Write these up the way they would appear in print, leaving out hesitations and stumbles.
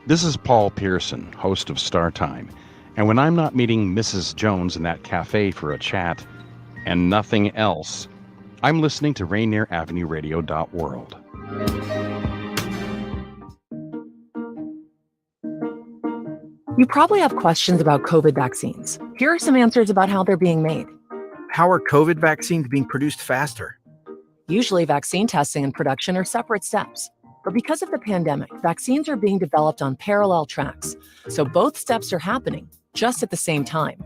This is Paul Pearson, host of Star Time. And when I'm not meeting Mrs. Jones in that cafe for a chat and nothing else, I'm listening to Rainier Avenue Radio World. You probably have questions about COVID vaccines. Here are some answers about how they're being made. How are COVID vaccines being produced faster? Usually, vaccine testing and production are separate steps. But because of the pandemic, vaccines are being developed on parallel tracks. So both steps are happening just at the same time.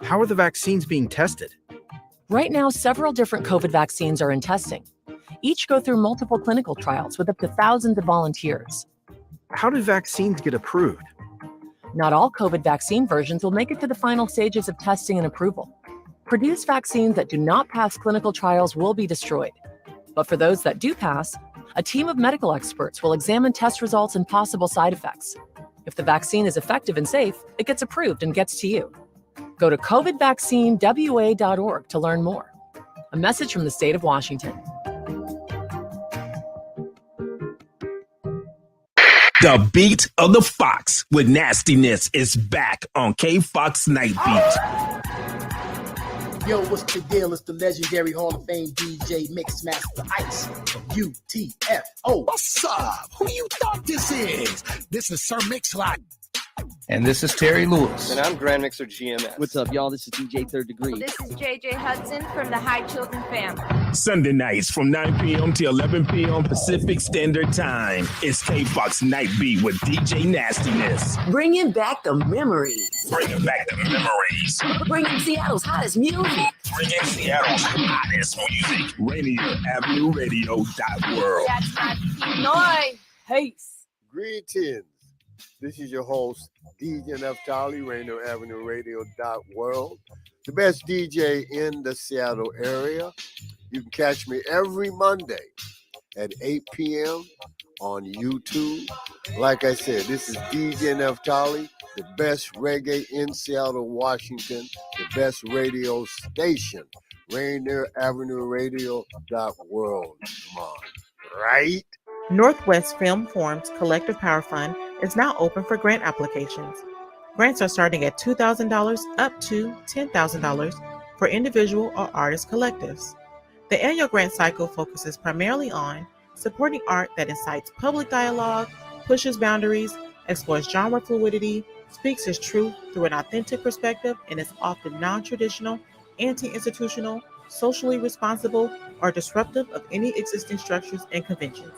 How are the vaccines being tested? Right now, several different COVID vaccines are in testing. Each go through multiple clinical trials with up to thousands of volunteers. How do vaccines get approved? Not all COVID vaccine versions will make it to the final stages of testing and approval. Produced vaccines that do not pass clinical trials will be destroyed. But for those that do pass, a team of medical experts will examine test results and possible side effects. If the vaccine is effective and safe, it gets approved and gets to you. Go to covidvaccinewa.org to learn more. A message from the state of Washington. The beat of the Fox with nastiness is back on K-Fox Night Beat. Yo, what's the deal? It's the legendary Hall of Fame DJ Mixmaster Ice from UTFO. What's up? Who you thought this is? This is Sir Mix-a-Lot. And this is Terry Lewis. And I'm Grand Mixer GMS. What's up, y'all? This is DJ Third Degree. This is JJ Hudson from the High Children family. Sunday nights from 9 p.m. to 11 p.m. Pacific Standard Time. It's K-Fox Night Beat with DJ Nastiness. Bringing back the memories. Bringing back the memories. Bringing Seattle's hottest music. Bringing Seattle's hottest music. Rainier Avenue Radio .world. That's my noise. Peace. Greetings. This is your host, DJ Neftali, Rainier Avenue Radio .world. The best DJ in the Seattle area. You can catch me every Monday at 8 p.m. on YouTube. Like I said, this is DJ Neftali, the best reggae in Seattle, Washington, the best radio station, Rainier Avenue Radio .world. Come on, right? Northwest Film Forum's Collective Power Fund is now open for grant applications. Grants are starting at $2,000 up to $10,000 for individual or artist collectives. The annual grant cycle focuses primarily on supporting art that incites public dialogue, pushes boundaries, explores genre fluidity, speaks its truth through an authentic perspective, and is often non-traditional, anti-institutional, socially responsible, or disruptive of any existing structures and conventions.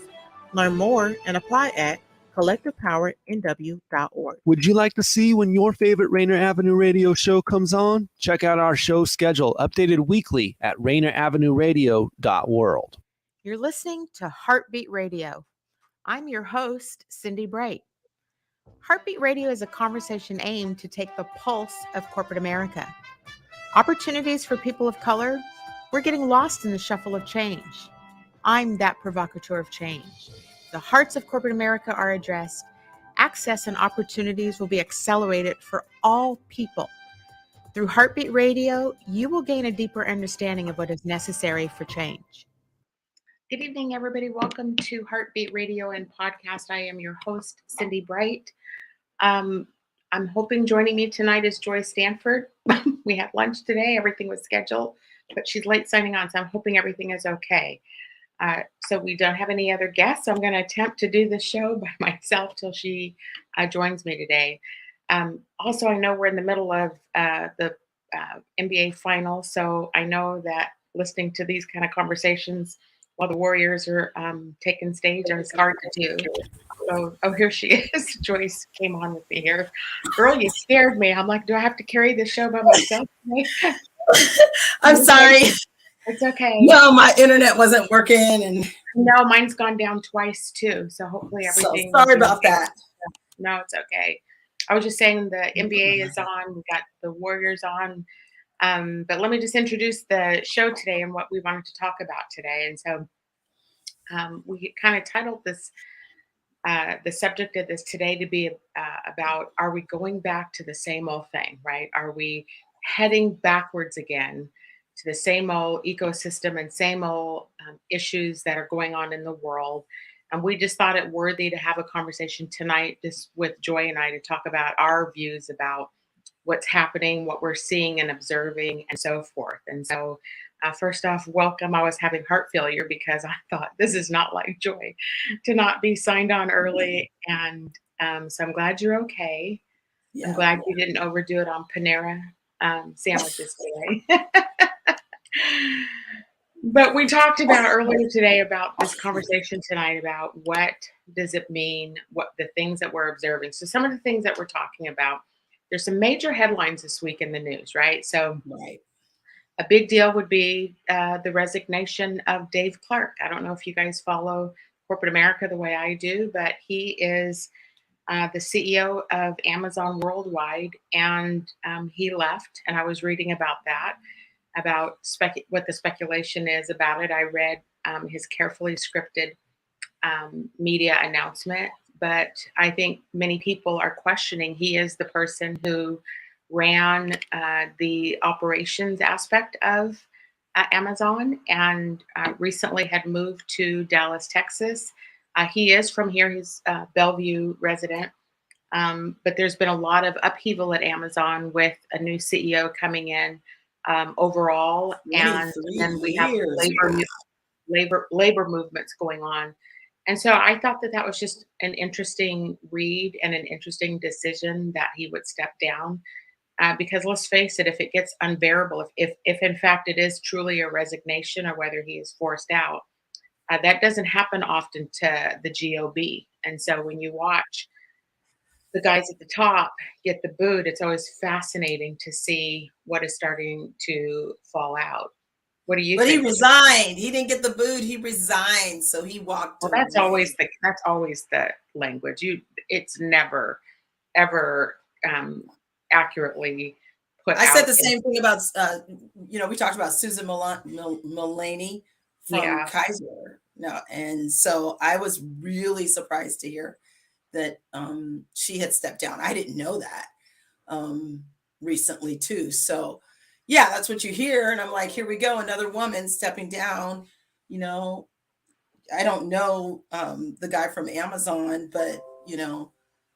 Learn more and apply at collectivepowernw.org. Would you like to see when your favorite Rainier Avenue Radio show comes on? Check out our show schedule, updated weekly at rainieravenueradio.world. You're listening to Heartbeat Radio. I'm your host, Cindi Bright. Heartbeat Radio is a conversation aimed to take the pulse of corporate America. Opportunities for people of color, we're getting lost in the shuffle of change. I'm that provocateur of change. The hearts of corporate America are addressed. Access and opportunities will be accelerated for all people. Through Heartbeat Radio, you will gain a deeper understanding of what is necessary for change. Good evening, everybody. Welcome to Heartbeat Radio and Podcast. I am your host, Cindi Bright. I'm hoping joining me tonight is Joy Stanford. We had lunch today. Everything was scheduled, but she's late signing on, so I'm hoping everything is okay. So we don't have any other guests. So I'm going to attempt to do the show by myself till she joins me today. Also, I know we're in the middle of the NBA finals, so I know that listening to these kind of conversations while the Warriors are taking stage is hard to do. So, here she is. Joyce came on with me here. Girl, you scared me. I'm like, do I have to carry this show by myself today? I'm sorry. It's okay. No, my internet wasn't working, and no, mine's gone down twice too. So hopefully everything. So sorry about that. No, it's okay. I was just saying the NBA is on. We got the Warriors on. But let me just introduce the show today and what we wanted to talk about today. And so we kind of titled this, the subject of this today to be about, are we going back to the same old thing, right? Are we heading backwards again to the same old ecosystem and same old issues that are going on in the world And we just thought it worthy to have a conversation tonight, just with Joy and I, to talk about our views about what's happening, what we're seeing and observing, and so forth. And so, first off, welcome. I was having heart failure because I thought this is not like Joy to not be signed on early. And so I'm glad you're okay. I'm glad you didn't overdo it on Panera sandwiches today. But we talked about earlier today about this conversation tonight about what does it mean, what the things that we're observing. So some of the things that we're talking about, there's some major headlines this week in the news, right? So a big deal would be the resignation of Dave Clark. I don't know if you guys follow corporate America the way I do, but he is the CEO of Amazon Worldwide, and he left. And I was reading about that, about what the speculation is about it. I read his carefully scripted media announcement, but I think many people are questioning. He is the person who ran the operations aspect of Amazon, and recently had moved to Dallas, Texas. He is from here. He's a Bellevue resident. But there's been a lot of upheaval at Amazon with a new CEO coming in overall. And then we have labor movements going on. And so I thought that was just an interesting read and an interesting decision that he would step down. Because let's face it, if it gets unbearable, if in fact it is truly a resignation or whether he is forced out, that doesn't happen often to the GOB. And so when you watch the guys at the top get the boot, it's always fascinating to see what is starting to fall out. What do you think? But he resigned. He didn't get the boot. He resigned. So he walked away. That's always the language. It's never, ever accurately put out. I said the same thing about, we talked about Susan Mulaney from Kaiser. No, and so I was really surprised to hear that she had stepped down. I didn't know that recently too. So yeah, that's what you hear. And I'm like, here we go, another woman stepping down. I don't know the guy from Amazon, but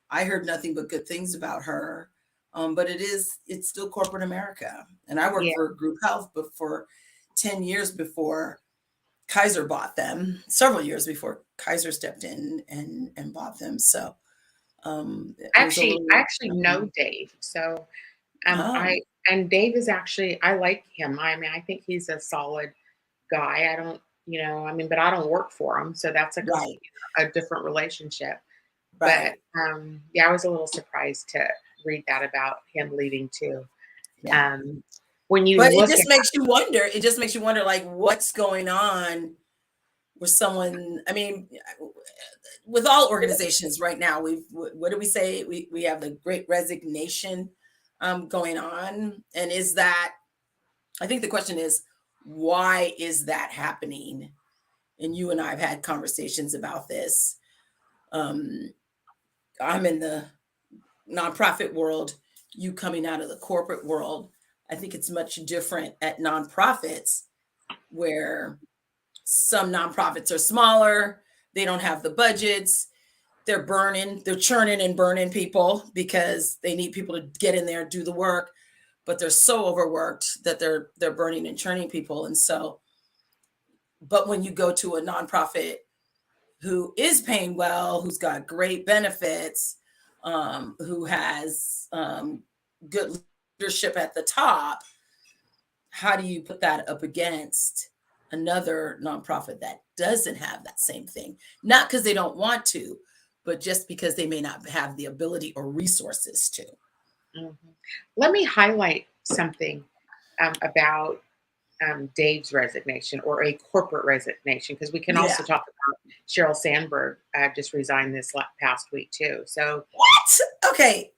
I heard nothing but good things about her. But it's still corporate America. And I worked for Group Health, but for 10 years before Kaiser bought them, several years before Kaiser stepped in and bought them. So I actually know Dave. So Dave is actually, I like him. I mean, I think he's a solid guy. I don't, but I don't work for him. So that's a different relationship. Right. But I was a little surprised to read that about him leaving too. Yeah. It just makes you wonder, like, what's going on with someone. I mean, with all organizations right now, what do we say? We have the great resignation going on. And I think the question is, why is that happening? And you and I have had conversations about this. I'm in the nonprofit world, you coming out of the corporate world. I think it's much different at nonprofits, where some nonprofits are smaller. They don't have the budgets. They're churning and burning people because they need people to get in there and do the work, but they're so overworked that they're burning and churning people. And so, but when you go to a nonprofit who is paying well, who's got great benefits, who has good leadership at the top, how do you put that up against another nonprofit that doesn't have that same thing? Not because they don't want to, but just because they may not have the ability or resources to. Mm-hmm. Let me highlight something about Dave's resignation, or a corporate resignation, because we can also talk about Sheryl Sandberg just resigned this past week too. So what? Okay.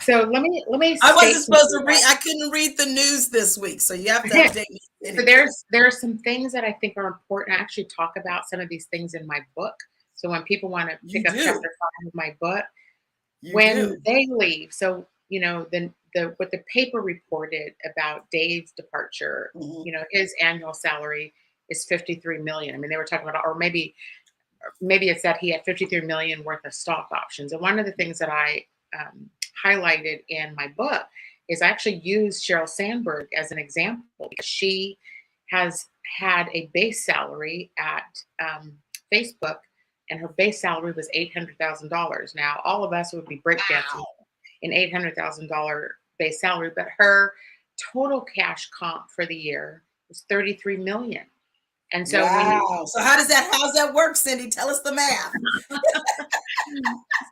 So let me. I wasn't supposed to read. I couldn't read the news this week, so you have to update me. So there are some things that I think are important. I actually talk about some of these things in my book. So when people want to pick up chapter 5 of my book, they leave. So what the paper reported about Dave's departure, his annual salary is $53 million. I mean, they were talking about, or maybe maybe it's that he had 53 million worth of stock options. And one of the things that I highlighted in my book is I actually used Sheryl Sandberg as an example because she has had a base salary at Facebook, and her base salary was $800,000. Now, all of us would be breakdancing an $800,000 base salary, but her total cash comp for the year was 33 million. And so, so how's that work, Cindi? Tell us the math.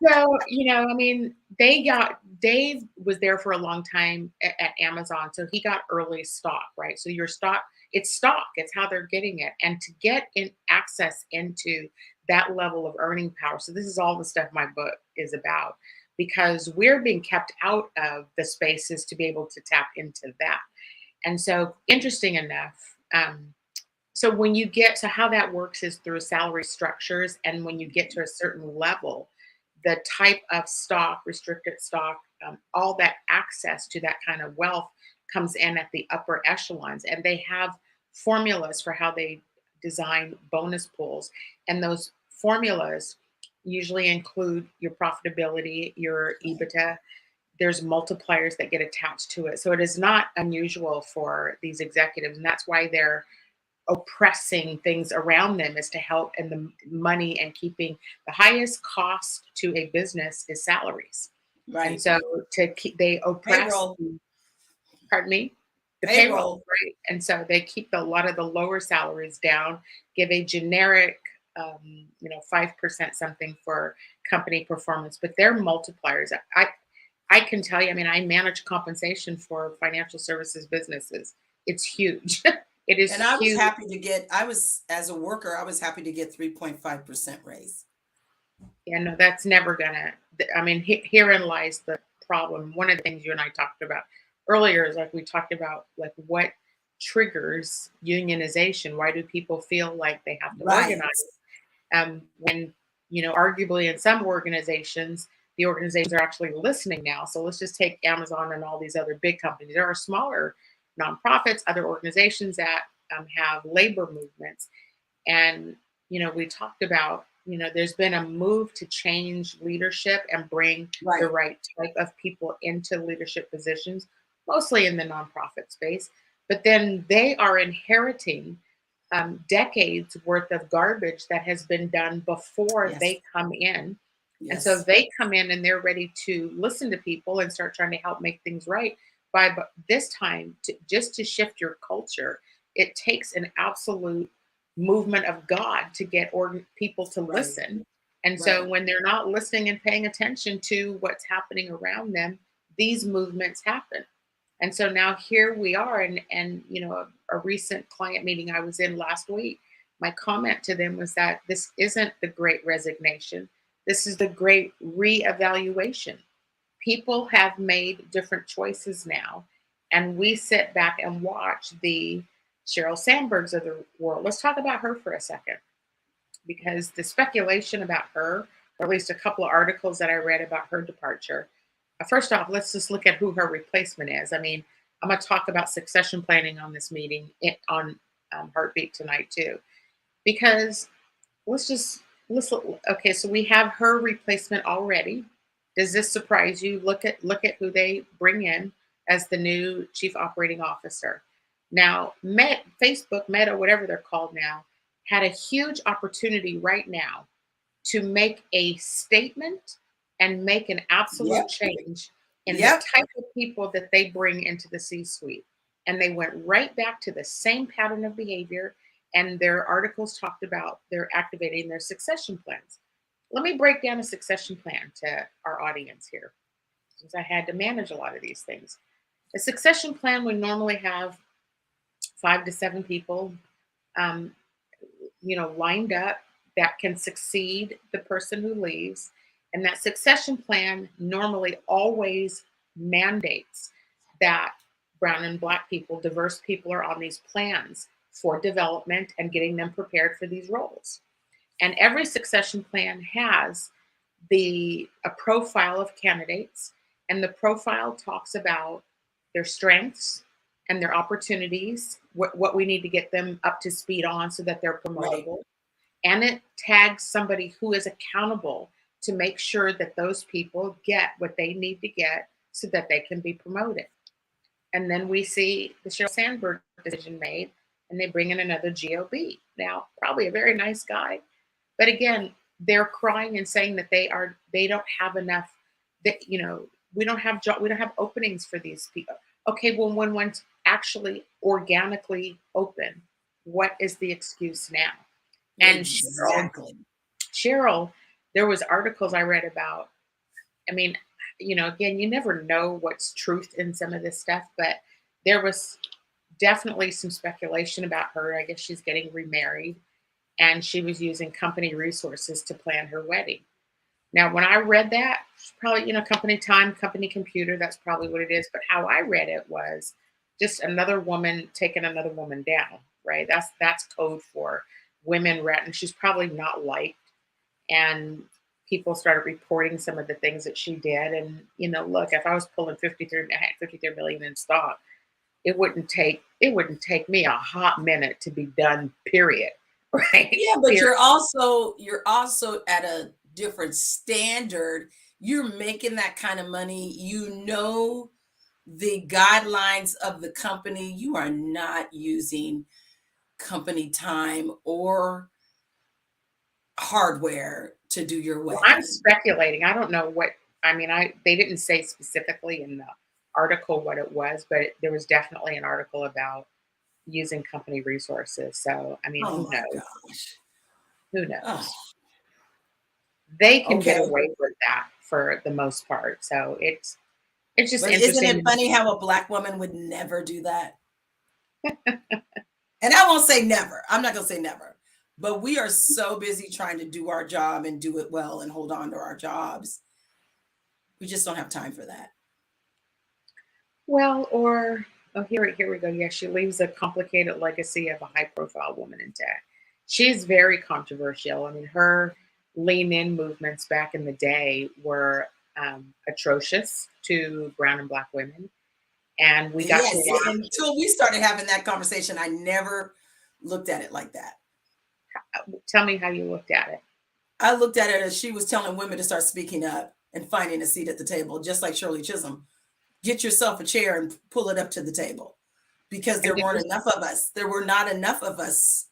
So, I mean, Dave was there for a long time at Amazon. So he got early stock, right? So your stock, it's how they're getting it. And to get in access into that level of earning power. So this is all the stuff my book is about, because we're being kept out of the spaces to be able to tap into that. And so interesting enough, so when you get to how that works is through salary structures. And when you get to a certain level, the type of stock, restricted stock, all that access to that kind of wealth comes in at the upper echelons. And they have formulas for how they design bonus pools. And those formulas usually include your profitability, your EBITDA. There's multipliers that get attached to it. So it is not unusual for these executives. And that's why they're oppressing things around them, is to help, and the money and keeping the highest cost to a business is salaries. Right. And so they oppress. Payroll. Pardon me? The Payroll. Right. And so they keep a lot of the lower salaries down, give a generic 5% something for company performance, but they're multipliers. I can tell you, I mean, I manage compensation for financial services businesses. It's huge. It is. And I was huge. happy to get, as a worker, I was happy to get 3.5% raise. Yeah, no, that's never gonna, I mean, herein lies the problem. One of the things you and I talked about earlier is, like, we talked about, like, what triggers unionization. Why do people feel like they have to organize? When, arguably in some organizations, the organizations are actually listening now. So let's just take Amazon and all these other big companies. There are smaller nonprofits, other organizations that have labor movements. And, we talked about, there's been a move to change leadership and bring the right type of people into leadership positions, mostly in the nonprofit space. But then they are inheriting decades worth of garbage that has been done before they come in. And so they come in and they're ready to listen to people and start trying to help make things right. But this time, just to shift your culture, it takes an absolute movement of God to get people to listen. And so when they're not listening and paying attention to what's happening around them, these movements happen. And so now here we are, and a recent client meeting I was in last week, my comment to them was that this isn't the great resignation. This is the great reevaluation. People have made different choices now, and we sit back and watch the Sheryl Sandbergs of the world. Let's talk about her for a second, because the speculation about her, or at least a couple of articles that I read about her departure. First off, let's just look at who her replacement is. I mean, I'm going to talk about succession planning on this meeting on Heartbeat tonight too, because okay, so we have her replacement already. Does this surprise you? Look at who they bring in as the new chief operating officer. Now, Facebook, Meta, whatever they're called now, had a huge opportunity right now to make a statement and make an absolute change in the type of people that they bring into the C-suite. And they went right back to the same pattern of behavior, and their articles talked about they're activating their succession plans. Let me break down a succession plan to our audience here, since I had to manage a lot of these things. A succession plan would normally have 5 to 7 people, lined up that can succeed the person who leaves. And that succession plan normally always mandates that brown and black people, diverse people, are on these plans for development and getting them prepared for these roles. And every succession plan has a profile of candidates, and the profile talks about their strengths and their opportunities, what we need to get them up to speed on so that they're promotable. and it tags somebody who is accountable to make sure that those people get what they need to get so that they can be promoted. And then we see the Sheryl Sandberg decision made, and they bring in another GOB. Now, probably a very nice guy, but again, they're crying and saying that they don't have enough. That we don't have openings for these people. Okay, well, when one's actually organically open, what is the excuse now? And exactly. Sheryl, there was articles I read about. I mean, again, you never know what's truth in some of this stuff, but there was definitely some speculation about her. I guess she's getting remarried, and she was using company resources to plan her wedding. Now, when I read that, probably, company time, company computer, that's probably what it is. But how I read it was just another woman taking another woman down, right? That's code for women ratting. She's probably not liked. And people started reporting some of the things that she did. And, look, if I was pulling 53 million in stock, it wouldn't take me a hot minute to be done, period. Right? Yeah, but you're also at a different standard. You're making that kind of money. The guidelines of the company. You are not using company time or hardware to do your wedding. Well, I'm speculating. I don't know what. They didn't say specifically in the article what it was, but there was definitely an article about using company resources. So, who knows? Gosh. Who knows? Oh. They can get away with that for the most part. So it's just but interesting. Isn't it funny how a Black woman would never do that? And I won't say never. I'm not going to say never. But we are so busy trying to do our job and do it well and hold on to our jobs. We just don't have time for that. Well, here we go. Yeah, she leaves a complicated legacy of a high-profile woman in tech. She's very controversial. her lean in movements back in the day were atrocious to brown and Black women. And we got to watch. Until we started having that conversation, I never looked at it like that. Tell me how you looked at it. I looked at it as she was telling women to start speaking up and finding a seat at the table, just like Shirley Chisholm. Get yourself a chair and pull it up to the table, because there weren't enough of us. There were not enough of us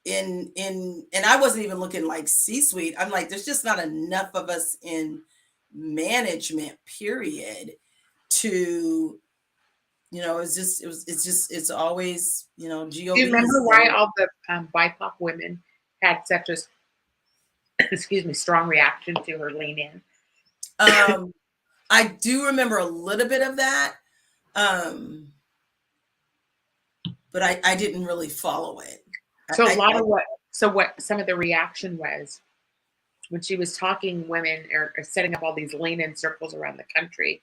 in and I wasn't even looking like C-suite. I'm like, there's just not enough of us in management, period, to, it's always, GOP. Do you remember why all the BIPOC women had such a, strong reaction to her lean in? I do remember a little bit of that, but I didn't really follow it. So what some of the reaction was when she was talking, women are setting up all these lean in circles around the country.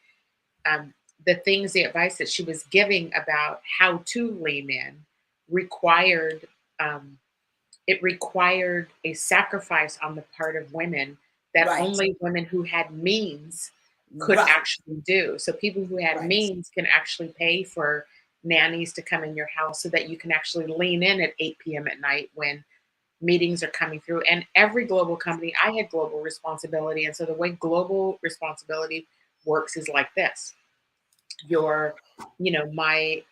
The advice that she was giving about how to lean in required a sacrifice on the part of women that only women who had means could actually do. So people who had means can actually pay for nannies to come in your house so that you can actually lean in at 8 p.m. at night when meetings are coming through. And every global company, I had global responsibility. And so the way global responsibility works is like this. My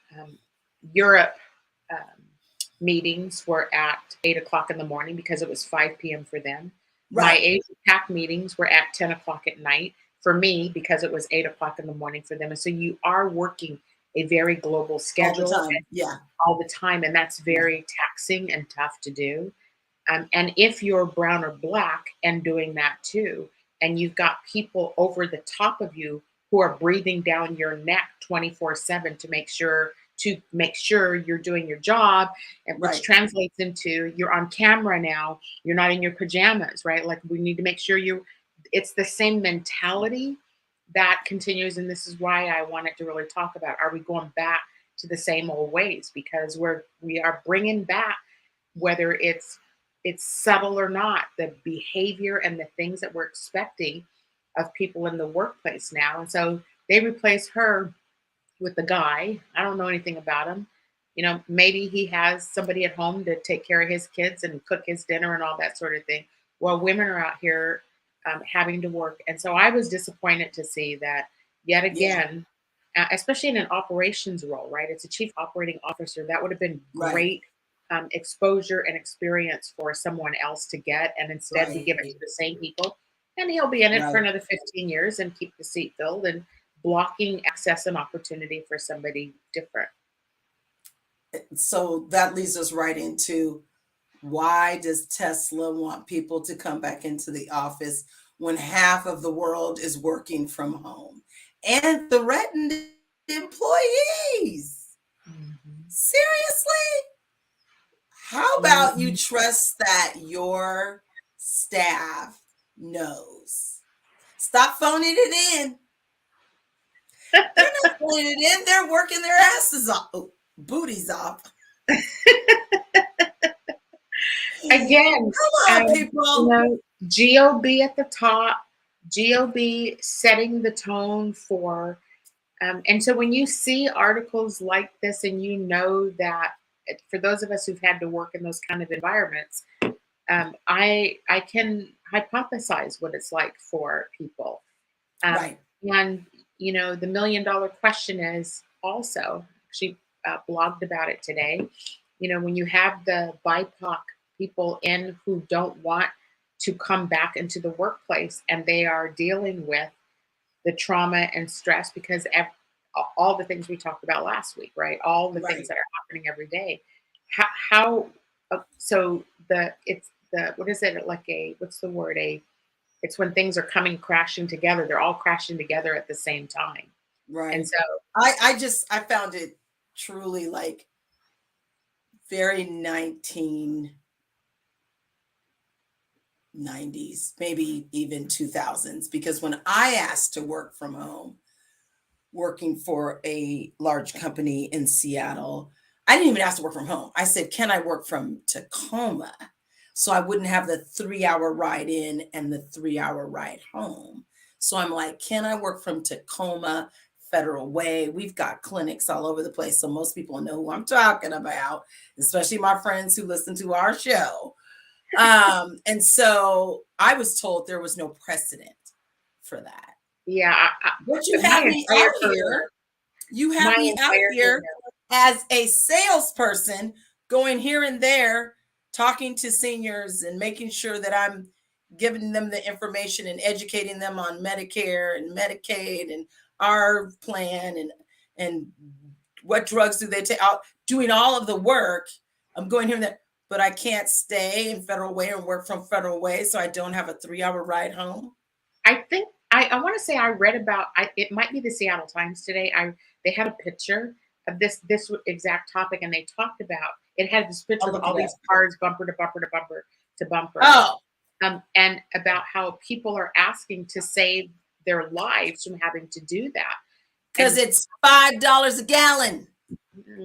Europe meetings were at 8 o'clock in the morning because it was 5 p.m. for them. My Asia PAC meetings were at 10 o'clock at night for me because it was 8 o'clock in the morning for them. And so you are working a very global schedule all the time. And that's very taxing and tough to do. And if you're brown or Black and doing that too, and you've got people over the top of you who are breathing down your neck 24/7 to make sure you're doing your job, and which translates into you're on camera now, you're not in your pajamas, right? Like we need to make sure it's the same mentality that continues. And this is why I wanted to really talk about, are we going back to the same old ways? Because we are bringing back, whether it's subtle or not, the behavior and the things that we're expecting of people in the workplace now. And so they replace her with the guy. I don't know anything about him. maybe he has somebody at home to take care of his kids and cook his dinner and all that sort of thing, while women are out here having to work. And so I was disappointed to see that yet again, especially in an operations role, right? It's a chief operating officer. That would have been great exposure and experience for someone else to get. And instead we give it to the same people. And he'll be in it for another 15 years and keep the seat filled and blocking access and opportunity for somebody different. So that leads us right into, why does Tesla want people to come back into the office when half of the world is working from home and threatened employees? Seriously? How about you trust that your staff knows? Stop phoning it in. They're not phoning it in. They're working their asses off, booties off. Again, come on, people. GOB at the top, GOB setting the tone for, and so when you see articles like this, and that for those of us who've had to work in those kind of environments, I can hypothesize what it's like for people. And the $1 million question is also, she blogged about it today. When you have the BIPOC people in who don't want to come back into the workplace, and they are dealing with the trauma and stress because all the things we talked about last week, right? All the things that are happening every day. It's when things are coming crashing together. They're all crashing together at the same time. Right. And so I found it truly like very 1990s, maybe even 2000s, because when I asked to work from home, working for a large company in Seattle, I didn't even ask to work from home. I said, can I work from Tacoma? So I wouldn't have the 3-hour ride in and the 3-hour ride home. So I'm like, can I work from Tacoma, Federal Way? We've got clinics all over the place. So most people know who I'm talking about, especially my friends who listen to our show. And so I was told there was no precedent for that. Yeah. But you have me out here. You have me out here as a salesperson going here and there, talking to seniors and making sure that I'm giving them the information and educating them on Medicare and Medicaid and our plan and what drugs do they take out, doing all of the work. I'm going here and there, but I can't stay in Federal Way and work from Federal Way, so I don't have a 3-hour ride home. I think I want to say I read about, it might be the Seattle Times today. They had a picture of this exact topic, and they talked about, it had this picture of all these cars bumper to bumper to bumper to bumper. And about how people are asking to save their lives from having to do that. Because it's $5 a gallon.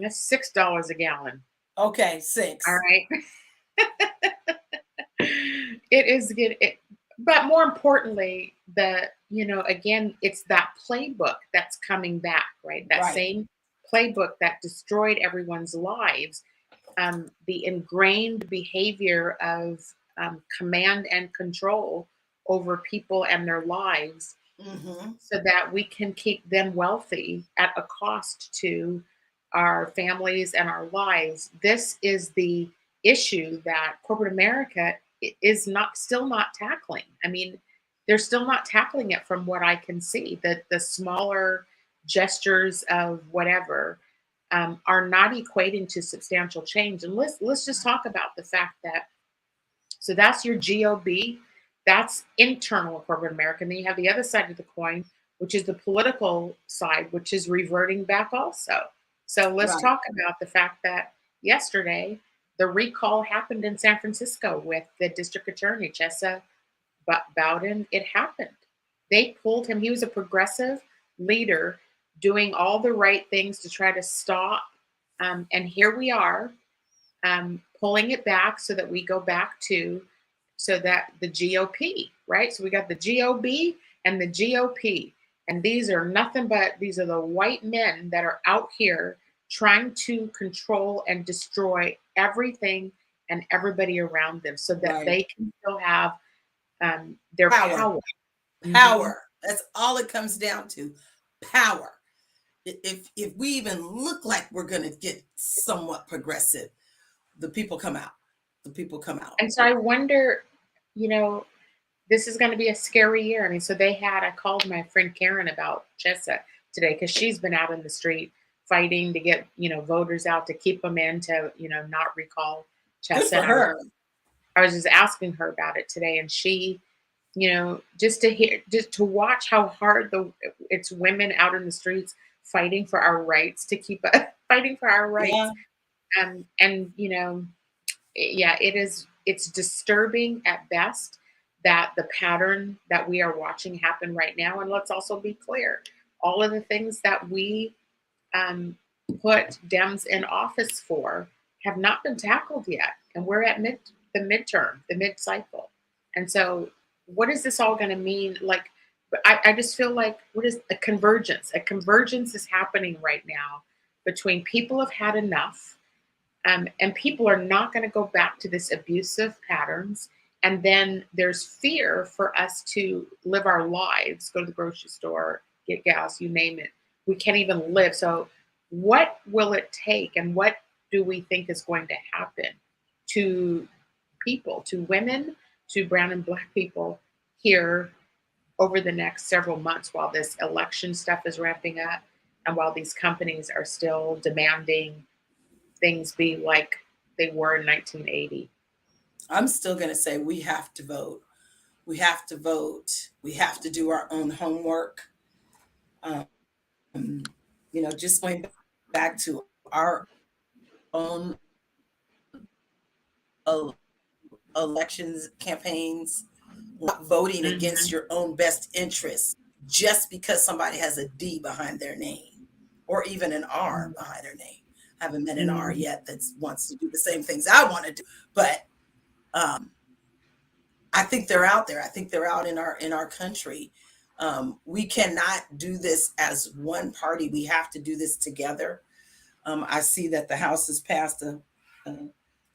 That's $6 a gallon. Okay, 6. All right. It is good. But more importantly, again, it's that playbook that's coming back, right? That same playbook that destroyed everyone's lives. The ingrained behavior of command and control over people and their lives, so that we can keep them wealthy at a cost to our families and our lives. This is the issue that corporate America is still not tackling. I mean, they're still not tackling it from what I can see. The smaller gestures of whatever are not equating to substantial change. And let's just talk about the fact that, so that's your GOB, that's internal corporate America. And then you have the other side of the coin, which is the political side, which is reverting back also. So let's talk about the fact that yesterday, the recall happened in San Francisco with the district attorney, Chesa Bowden. It happened. They pulled him. He was a progressive leader doing all the right things to try to stop. And here we are pulling it back so that we go back to, so that the GOP, right? So we got the GOB and the GOP. And these are nothing but, these are the white men that are out here trying to control and destroy everything and everybody around them so that they can still have their power. Power. That's all it comes down to. Power. If we even look like we're going to get somewhat progressive, the people come out. The people come out. And so I wonder, this is going to be a scary year. I mean, so I called my friend Karen about Chessa today because she's been out in the street fighting to get, voters out to keep them in to, not recall Chessa. Good for her. I was just asking her about it today, and she, just to watch how hard it's women out in the streets fighting for our rights, to keep fighting for our rights. Yeah. It's disturbing at best that the pattern that we are watching happen right now. And let's also be clear, all of the things that we put Dems in office for have not been tackled yet. And we're at the mid-cycle. And so what is this all going to mean? Like, I just feel like, what is a convergence? A convergence is happening right now between people have had enough, and people are not going to go back to this abusive patterns. And then there's fear for us to live our lives, go to the grocery store, get gas, you name it. We can't even live. So what will it take, and what do we think is going to happen to people, to women, to brown and black people here over the next several months while this election stuff is ramping up and while these companies are still demanding things be like they were in 1980? I'm still going to say we have to vote. We have to vote. We have to do our own homework. Just going back to our own elections campaigns, not voting against your own best interests just because somebody has a D behind their name or even an R behind their name. I haven't met an R yet that wants to do the same things I want to do, but I think they're out there. I think they're out in our country. We cannot do this as one party. We have to do this together. I see that the House has passed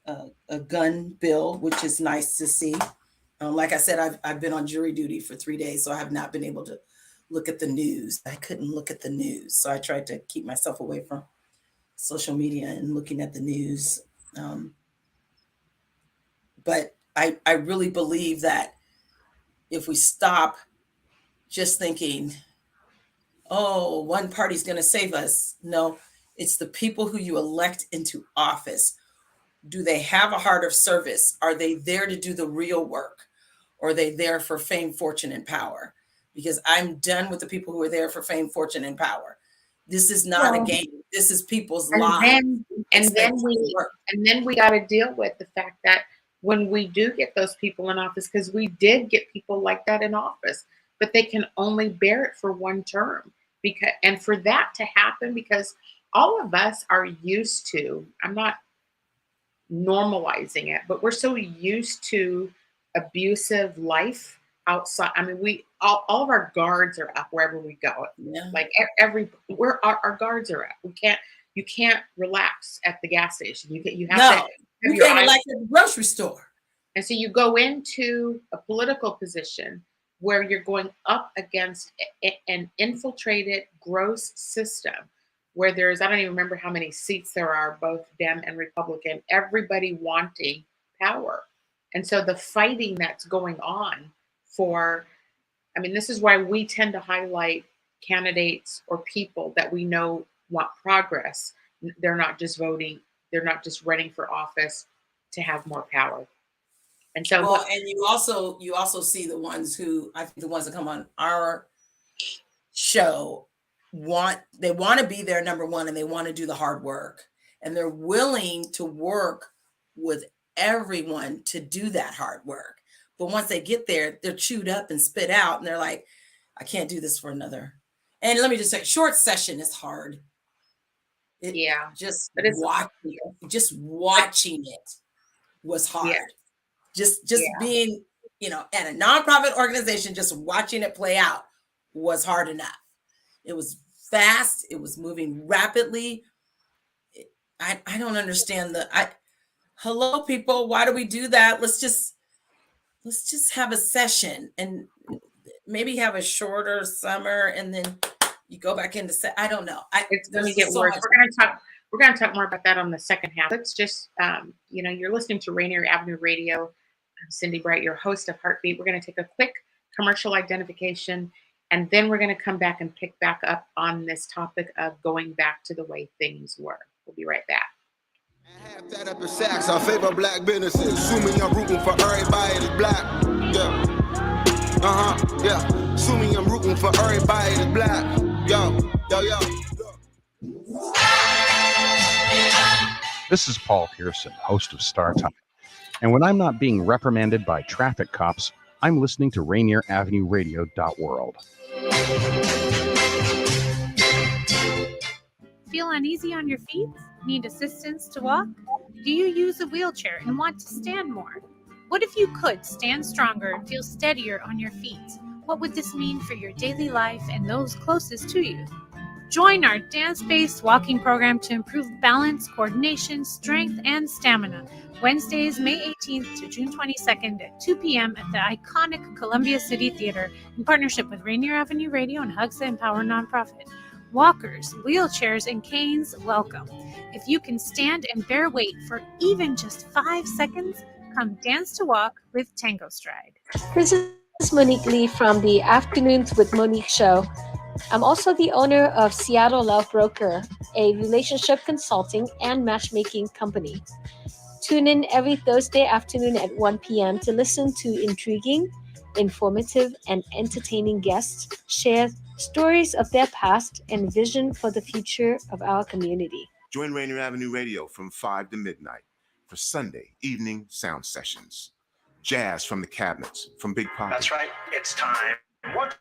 a gun bill, which is nice to see. Like I said, I've been on jury duty for 3 days, so I have not been able to look at the news. I couldn't look at the news, so I tried to keep myself away from social media and looking at the news. But I really believe that if we stop just thinking, oh, one party's going to save us. No, it's the people who you elect into office. Do they have a heart of service? Are they there to do the real work? Or are they there for fame, fortune, and power? Because I'm done with the people who are there for fame, fortune, and power. This is not a game. This is people's lives. And then we got to deal with the fact that when we do get those people in office, because we did get people like that in office, but they can only bear it for one term. And for that to happen, because all of us are used to, I'm not normalizing it, but we're so used to abusive life outside. I mean, all of our guards are up wherever we go. Yeah. Like our guards are up. You can't relax at the gas station. You can't relax at the grocery store. And so you go into a political position where you're going up against an infiltrated, gross system where there's, I don't even remember how many seats there are, both Dem and Republican, everybody wanting power. And so the fighting that's going on this is why we tend to highlight candidates or people that we know want progress. They're not just voting, they're not just running for office to have more power. And so, and you also see the ones who, I think the ones that come on our show want to be there, number one, and they want to do the hard work, and they're willing to work with everyone to do that hard work. But once they get there, they're chewed up and spit out, and they're like, I can't do this for another. And let me just say, short session is hard. Just watching it was hard. Yeah. Just being, at a nonprofit organization, just watching it play out was hard enough. It was fast. It was moving rapidly. I don't understand hello people, why do we do that? Let's just have a session and maybe have a shorter summer and then you go back into I don't know. It's going to get worse. We're going to talk more about that on the second half. Let's just, you're listening to Rainier Avenue Radio. I'm Cindi Bright, your host of Heartbeat. We're going to take a quick commercial identification, and then we're going to come back and pick back up on this topic of going back to the way things were. We'll be right back. Half that up in Saks, our favorite black businesses. Assuming I'm rooting for everybody that's black. Yeah. Yeah. Assuming I'm rooting for everybody that's black. Yo. This is Paul Pearson, host of Star Time. And when I'm not being reprimanded by traffic cops, I'm listening to Rainier Avenue Radio.world. Feel uneasy on your feet? Need assistance to walk? Do you use a wheelchair and want to stand more? What if you could stand stronger and feel steadier on your feet? What would this mean for your daily life and those closest to you? Join our dance-based walking program to improve balance, coordination, strength, and stamina. Wednesdays, May 18th to June 22nd at 2 p.m. at the iconic Columbia City Theater in partnership with Rainier Avenue Radio and Hugs That Empower nonprofit. Walkers, wheelchairs, and canes, welcome. If you can stand and bear weight for even just 5 seconds, come dance to walk with Tango Stride. This is Monique Lee from the Afternoons with Monique show. I'm also the owner of Seattle Love Broker, a relationship consulting and matchmaking company. Tune in every Thursday afternoon at 1 p.m. to listen to intriguing, informative, and entertaining guests share stories of their past and vision for the future of our community. Join Rainier Avenue Radio from 5 to midnight for Sunday evening sound sessions. Jazz from the cabinets from Big Poppy. That's right. It's time once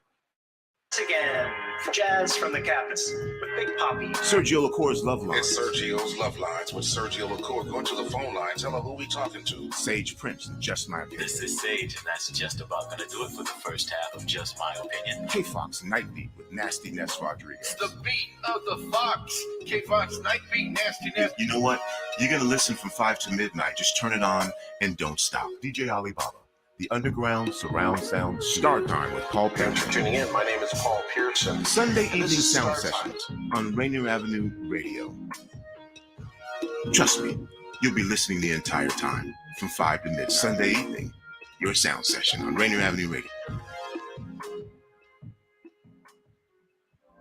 again for Jazz from the Cabinets with Big Poppy. Sergio LaCour's Love Lines. It's Sergio's Love Lines with Sergio LaCour. Go to the phone line. Tell her who we talking to. Sage Prince and Just My Opinion. This is Sage, and that's just about going to do it for the first half of Just My Opinion. K-Fox Night Beat with Nasty Ness Rodriguez. It's the beat of the Fox. K-Fox Night Beat, Nasty Ness. You know what? You're going to listen from 5 to midnight. Just turn it on and don't stop. DJ Alibaba. The Underground Surround Sound Star Time with Paul Pearson. Thanks for tuning in. My name is Paul Pearson. Sunday evening sound sessions on Rainier Avenue Radio. Trust me, you'll be listening the entire time from 5 to midnight. Sunday evening, your sound session on Rainier Avenue Radio.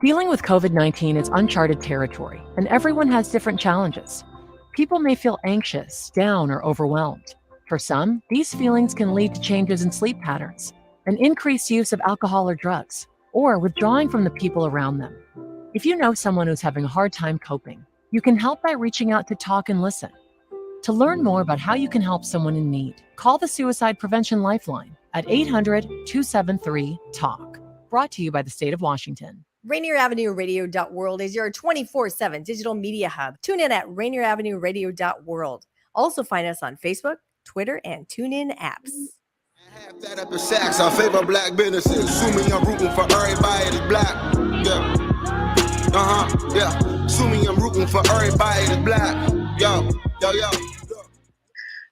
Dealing with COVID-19 is uncharted territory, and everyone has different challenges. People may feel anxious, down, or overwhelmed. For some, these feelings can lead to changes in sleep patterns, an increased use of alcohol or drugs, or withdrawing from the people around them. If you know someone who's having a hard time coping, you can help by reaching out to talk and listen. To learn more about how you can help someone in need, call the Suicide Prevention Lifeline at 800-273-TALK. Brought to you by the state of Washington. Rainier Avenue Radio.world is your 24/7 digital media hub. Tune in at Rainier Avenue Radio.world. Also find us on Facebook, Twitter, and TuneIn apps. Half that up in Saks, our favorite black businesses. Assuming I'm rooting for everybody that's black. Yeah. Yeah. Assuming I'm rooting for everybody that's black. Yo.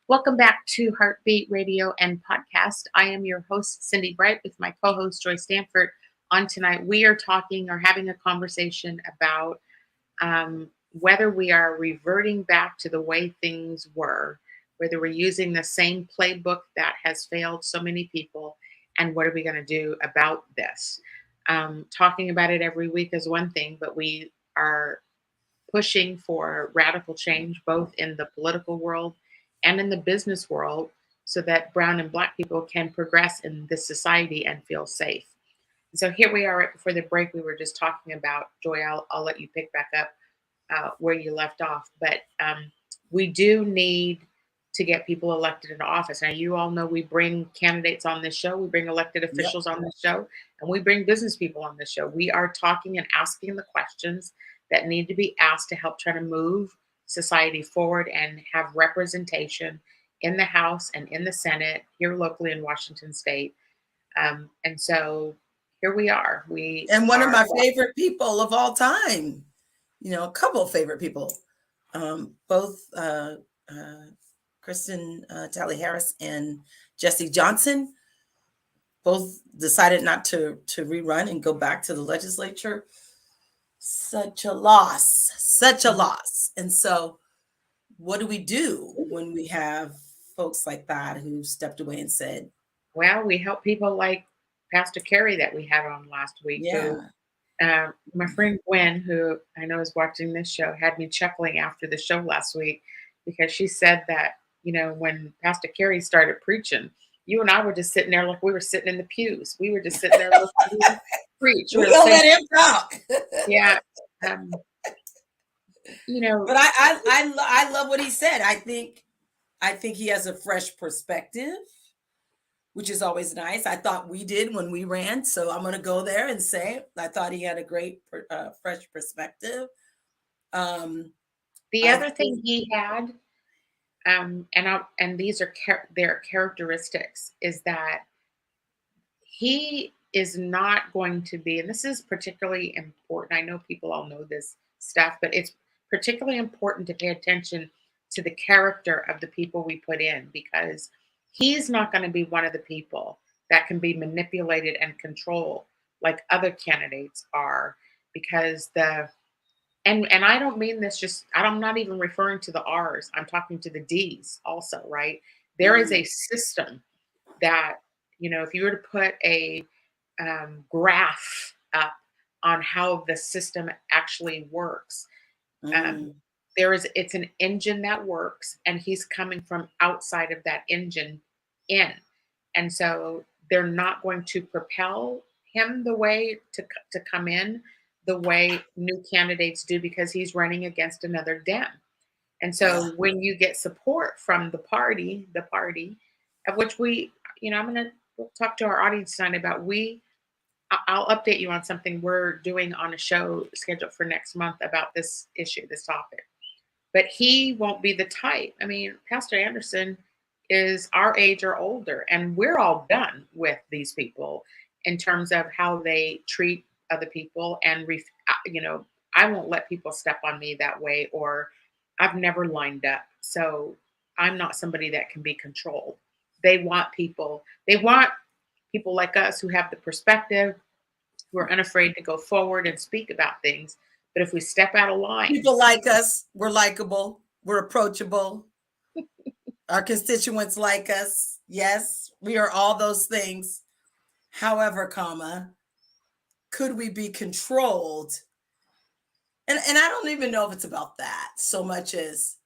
Welcome back to Heartbeat Radio and Podcast. I am your host, Cindi Bright, with my co-host, Joy Stanford. On tonight, we are talking or having a conversation about whether we are reverting back to the way things were, whether we're using the same playbook that has failed so many people, and what are we going to do about this? Talking about it every week is one thing, but we are pushing for radical change, both in the political world and in the business world, so that brown and black people can progress in this society and feel safe. So here we are right before the break. We were just talking about, Joy, I'll let you pick back up where you left off, but we do need to get people elected into office. Now, you all know we bring candidates on this show, we bring elected officials on this show, and we bring business people on this show. We are talking and asking the questions that need to be asked to help try to move society forward and have representation in the House and in the Senate, here locally in Washington State. And so here we are. And one of my favorite people of all time, a couple of favorite people, Both Kristen Talley Harris and Jesse Johnson both decided not to rerun and go back to the legislature. Such a loss, such a loss. And so what do we do when we have folks like that who stepped away and said, well, we help people like Pastor Carey that we had on last week. yeah. Who, my friend Gwen, who I know is watching this show, had me chuckling after the show last week because she said that, you know, when Pastor Carey started preaching, you and I were just sitting there like we were sitting in the pews. We were just sitting there listening to him preach. We don't let him talk. Yeah. You know, but I love what he said. I think he has a fresh perspective, which is always nice. I thought we did when we ran, so I'm going to go there and say I thought he had a great fresh perspective. The other thing he had, and these are their characteristics, is that he is not going to be, and this is particularly important. I know people all know this stuff, but it's particularly important to pay attention to the character of the people we put in, because he's not going to be one of the people that can be manipulated and controlled like other candidates are, because and I don't mean this just, I'm not even referring to the R's, I'm talking to the D's also, right? There is a system that, you know, if you were to put a graph up on how the system actually works, it's an engine that works, and he's coming from outside of that engine in. And so they're not going to propel him the way to come in the way new candidates do, because he's running against another Dem. And so when you get support from the party of which we, you know, I'm going to talk to our audience tonight about, I'll update you on something we're doing on a show scheduled for next month about this issue, this topic. But he won't be the type. I mean, Pastor Anderson is our age or older, and we're all done with these people in terms of how they treat other people. And, you know, I won't let people step on me that way, or I've never lined up. So I'm not somebody that can be controlled. They want people like us who have the perspective, who are unafraid to go forward and speak about things. But if we step out of line, people like us, we're likable, we're approachable. Our constituents like us. Yes, we are all those things. However, could we be controlled? And I don't even know if it's about that so much as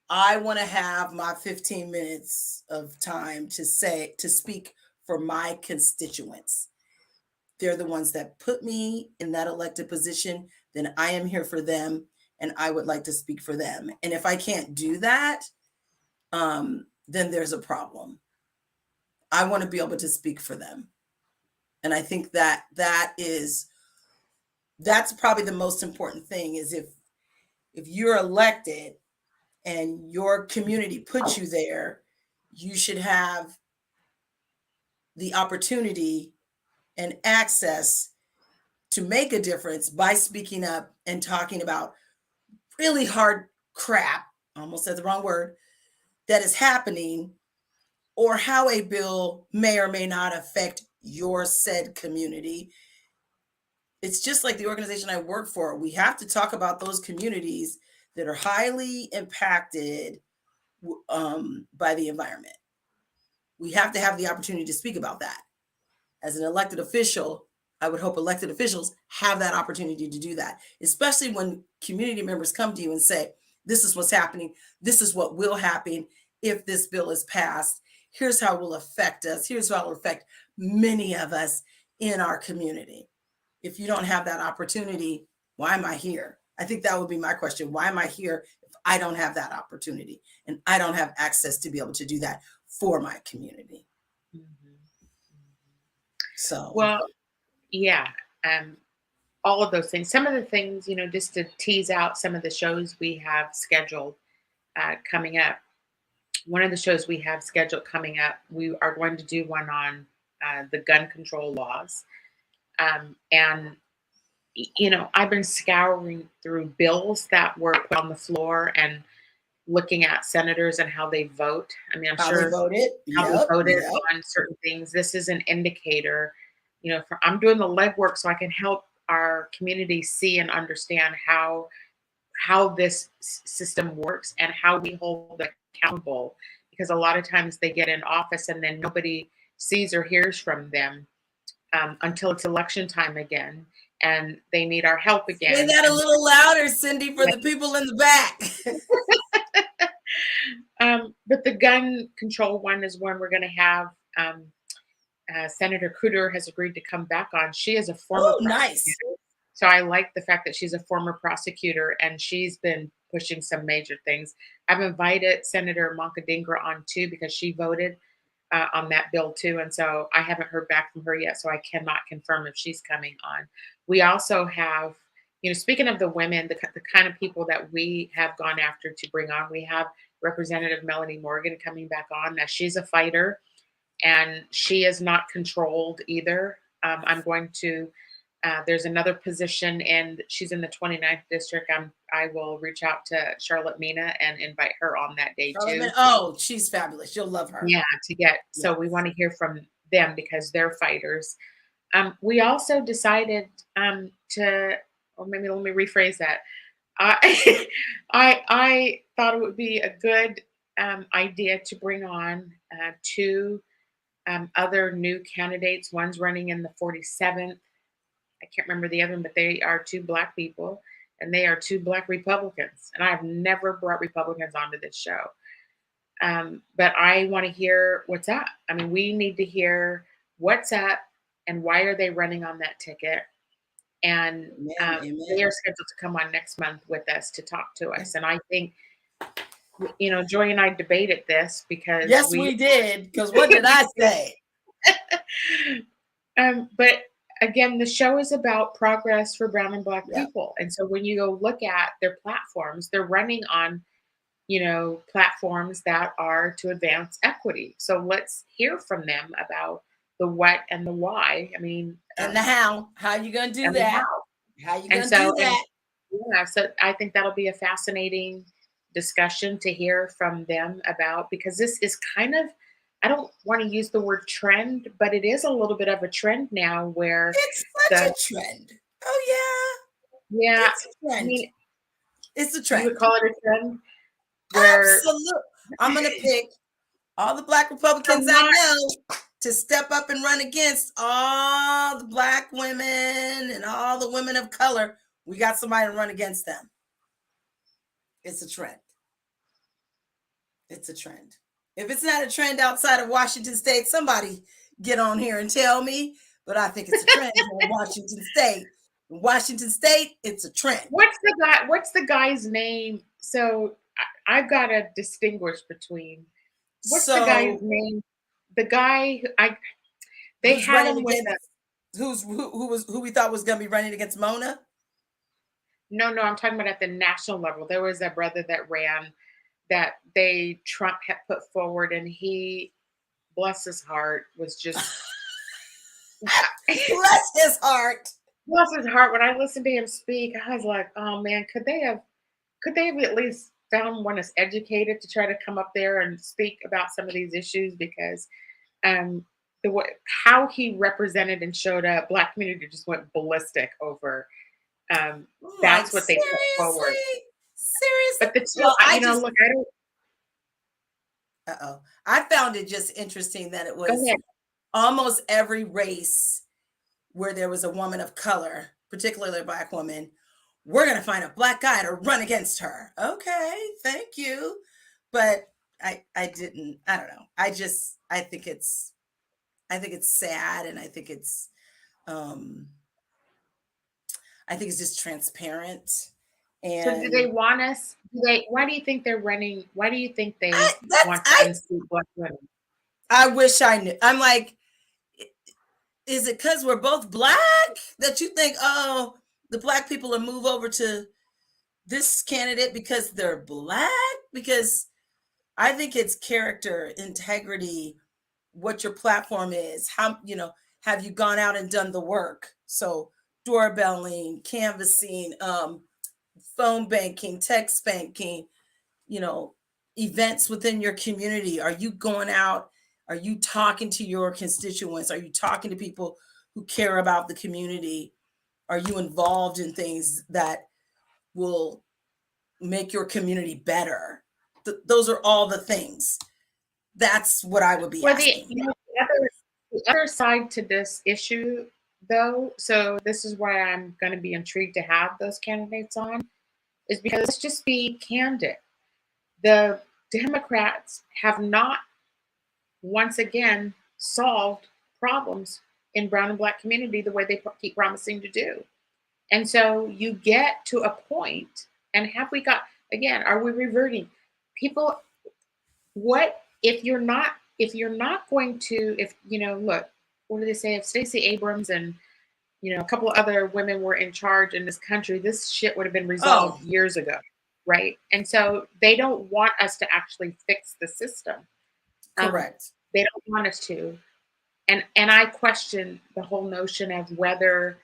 I want to have my 15 minutes of time to speak for my constituents. They're the ones that put me in that elected position. Then I am here for them, and I would like to speak for them. And if I can't do that, then there's a problem. I want to be able to speak for them. And I think that's probably the most important thing, is if you're elected and your community puts you there, you should have the opportunity and access to make a difference by speaking up and talking about really hard crap, almost said the wrong word, that is happening, or how a bill may or may not affect your said community. It's just like the organization I work for. We have to talk about those communities that are highly impacted by the environment. We have to have the opportunity to speak about that. As an elected official, I would hope elected officials have that opportunity to do that, especially when community members come to you and say, this is what's happening. This is what will happen if this bill is passed. Here's how it will affect us. Here's how it will affect many of us in our community. If you don't have that opportunity, why am I here? I think that would be my question. Why am I here if I don't have that opportunity and I don't have access to be able to do that for my community? So, well, yeah, all of those things. Some of the things, you know, just to tease out some of the shows we have scheduled coming up. One of the shows we have scheduled coming up, we are going to do one on the gun control laws. And, I've been scouring through bills that were put on the floor and looking at senators and how they vote. I mean, I'm How sure they voted. how they Yep. voted Yep. on certain things. This is an indicator, I'm doing the legwork so I can help our community see and understand how this system works and how we hold them accountable. Because a lot of times they get in office and then nobody sees or hears from them until it's election time again, and they need our help again. Say that a little louder, Cindy, for the people in the back. But the gun control one is one we're going to have. Senator Cooter has agreed to come back on. She is a former nice. So I like the fact that she's a former prosecutor and she's been pushing some major things. I've invited Senator Moncadingra on too because she voted on that bill too. And so I haven't heard back from her yet, so I cannot confirm if she's coming on. We also have, speaking of the women, the kind of people that we have gone after to bring on, we have Representative Melanie Morgan coming back on. Now she's a fighter and she is not controlled either. I'm going to there's another position and she's in the 29th district. I will reach out to Charlotte Mina and invite her on that day too. Oh, she's fabulous. You'll love her. Yeah, so we want to hear from them because they're fighters. We also decided or maybe let me rephrase that. I thought it would be a good idea to bring on two other new candidates. One's running in the 47th. I can't remember the other one, but they are two Black people and they are two Black Republicans. And I've never brought Republicans onto this show. But I want to hear what's up. I mean, we need to hear what's up and why are they running on that ticket. And they are scheduled to come on next month with us to talk to us. And I think, Joy and I debated this because yes, we did. Because what did I say? But again, the show is about progress for brown and Black people. And so when you go look at their platforms, they're running on, platforms that are to advance equity. So let's hear from them about the what and the why. I mean, and the how. How you going to do that? How you going to do that? So I think that'll be a fascinating discussion to hear from them about, because this is kind of, I don't want to use the word trend, but it is a little bit of a trend now where it's such a trend. Oh yeah. It's a trend. I mean, it's a trend. You would call it a trend? Absolutely. I'm going to pick all the Black Republicans I know to step up and run against all the Black women and all the women of color. We got somebody to run against them. It's a trend. It's a trend. If it's not a trend outside of Washington State, somebody get on here and tell me. But I think it's a trend in Washington State. In Washington State, it's a trend. What's the guy's name? So I've got to distinguish between the guy's name. The guy they had him with who we thought was going to be running against Mona. No, I'm talking about at the national level. There was a brother that ran that Trump had put forward, and he, bless his heart, was just bless his heart. Bless his heart. When I listened to him speak, I was like, oh man, could they have at least found one as educated to try to come up there and speak about some of these issues? Because how he represented and showed up, Black community just went ballistic over. That's what they put forward. Seriously, but the two, I found it just interesting that it was almost every race where there was a woman of color, particularly a Black woman. We're going to find a Black guy to run against her. Okay, thank you. But I don't know. I think it's sad, and I think it's just transparent. And so do they want us? Why do you think they're running? Why do you think they want to unseat Black women? I wish I knew. I'm like, is it because we're both Black that you think, oh, the Black people will move over to this candidate because they're Black? Because I think it's character, integrity, what your platform is. How, have you gone out and done the work? So doorbelling, canvassing, phone banking, text banking, events within your community. Are you going out? Are you talking to your constituents? Are you talking to people who care about the community? Are you involved in things that will make your community better? Those are all the things. That's what I would be asking. The other side to this issue, though, so this is why I'm going to be intrigued to have those candidates on, is because let's just be candid. The Democrats have not, once again, solved problems in brown and black community the way they keep promising to do. And so you get to a point, and are we reverting? People, what if you're not going to, look, what do they say? If Stacey Abrams and, a couple of other women were in charge in this country, this shit would have been resolved years ago, right? And so they don't want us to actually fix the system. Correct. They don't want us to. And I question the whole notion of whether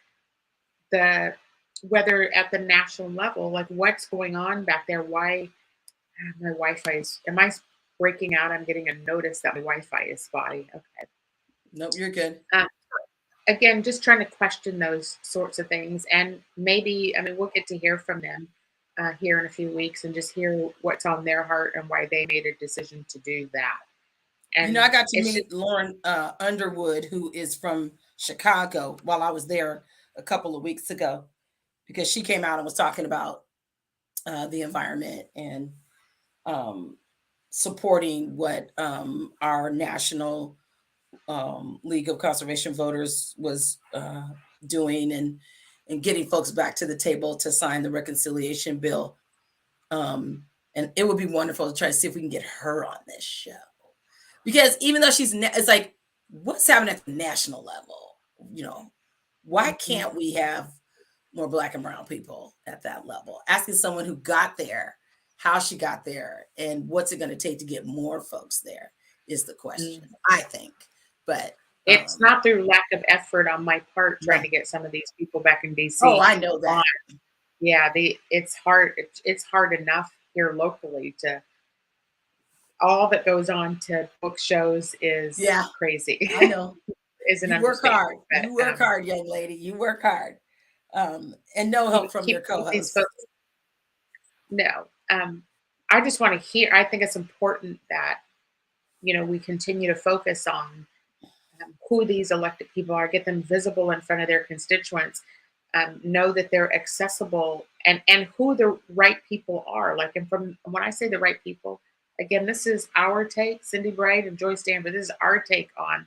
at the national level, like what's going on back there, why my Wi-Fi am I breaking out? I'm getting a notice that my Wi-Fi is spotty. Okay. Nope, you're good. Again, just trying to question those sorts of things. And maybe, we'll get to hear from them here in a few weeks and just hear what's on their heart and why they made a decision to do that. And I got to meet Lauren Underwood, who is from Chicago, while I was there a couple of weeks ago, because she came out and was talking about the environment and supporting what our National League of Conservation Voters was doing and getting folks back to the table to sign the reconciliation bill. And it would be wonderful to try to see if we can get her on this show. Because even though it's like, what's happening at the national level? Why can't we have more black and brown people at that level? Asking someone who got there, how she got there, and what's it going to take to get more folks there is the question, I think. But it's not through lack of effort on my part trying to get some of these people back in DC. Oh, I know that. Yeah, it's hard. It's hard enough here locally to. All that goes on to book shows is crazy. I know. You work hard. You work hard, young lady. You work hard. And no help from your co-host. No. I just want to hear. I think it's important that, we continue to focus on who these elected people are, get them visible in front of their constituents, know that they're accessible and who the right people are. Like, and when I say the right people, again, this is our take, Cindi Bright and Joy Stanford. This is our take on